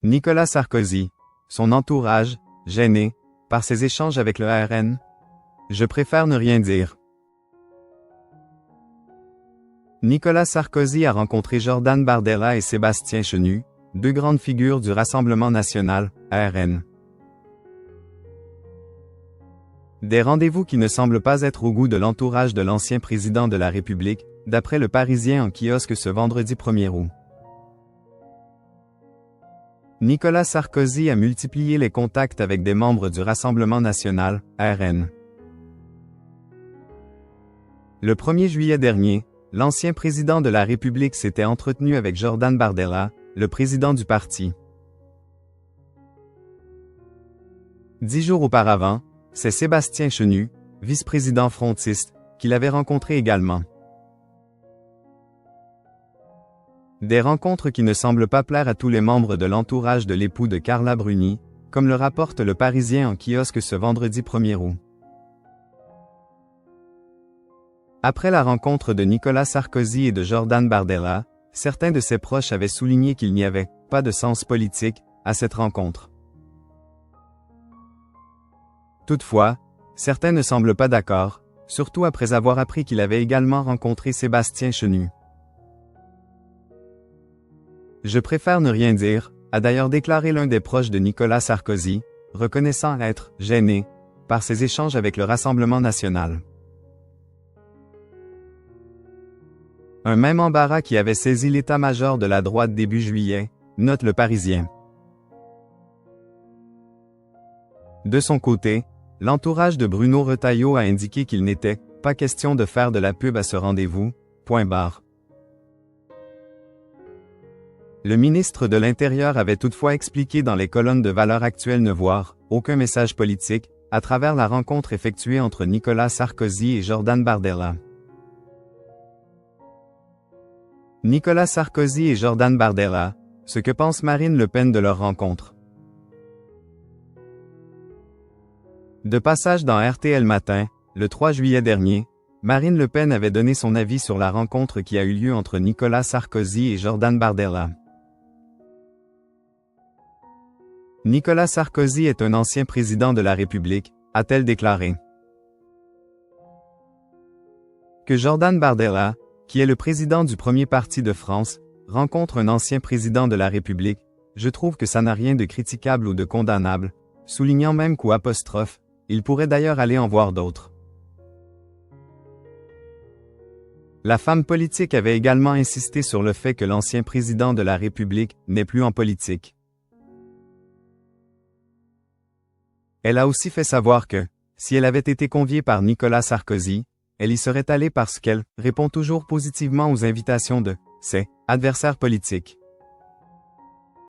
Nicolas Sarkozy, son entourage, gêné par ses échanges avec le RN. Je préfère ne rien dire. Nicolas Sarkozy a rencontré Jordan Bardella et Sébastien Chenu, deux grandes figures du Rassemblement national, RN. Des rendez-vous qui ne semblent pas être au goût de l'entourage de l'ancien président de la République, d'après le Parisien en kiosque ce vendredi 1er août. Nicolas Sarkozy a multiplié les contacts avec des membres du Rassemblement national, RN. Le 1er juillet dernier, l'ancien président de la République s'était entretenu avec Jordan Bardella, le président du parti. 10 jours auparavant, c'est Sébastien Chenu, vice-président frontiste, qui l'avait rencontré également. Des rencontres qui ne semblent pas plaire à tous les membres de l'entourage de l'époux de Carla Bruni, comme le rapporte le Parisien en kiosque ce vendredi 1er août. Après la rencontre de Nicolas Sarkozy et de Jordan Bardella, certains de ses proches avaient souligné qu'il n'y avait pas de sens politique à cette rencontre. Toutefois, certains ne semblent pas d'accord, surtout après avoir appris qu'il avait également rencontré Sébastien Chenu. Je préfère ne rien dire, a d'ailleurs déclaré l'un des proches de Nicolas Sarkozy, reconnaissant être gêné par ses échanges avec le Rassemblement national. Un même embarras qui avait saisi l'état-major de la droite début juillet, note le Parisien. De son côté, l'entourage de Bruno Retailleau a indiqué qu'il n'était pas question de faire de la pub à ce rendez-vous, point barre. Le ministre de l'Intérieur avait toutefois expliqué dans les colonnes de Valeurs Actuelles ne voir aucun message politique à travers la rencontre effectuée entre Nicolas Sarkozy et Jordan Bardella. Nicolas Sarkozy et Jordan Bardella, ce que pense Marine Le Pen de leur rencontre. De passage dans RTL Matin, le 3 juillet dernier, Marine Le Pen avait donné son avis sur la rencontre qui a eu lieu entre Nicolas Sarkozy et Jordan Bardella. Nicolas Sarkozy est un ancien président de la République, a-t-elle déclaré. Que Jordan Bardella, qui est le président du premier parti de France, rencontre un ancien président de la République, je trouve que ça n'a rien de critiquable ou de condamnable, soulignant même qu'au apostrophe, il pourrait d'ailleurs aller en voir d'autres. La femme politique avait également insisté sur le fait que l'ancien président de la République n'est plus en politique. Elle a aussi fait savoir que, si elle avait été conviée par Nicolas Sarkozy, elle y serait allée parce qu'elle répond toujours positivement aux invitations de ses adversaires politiques.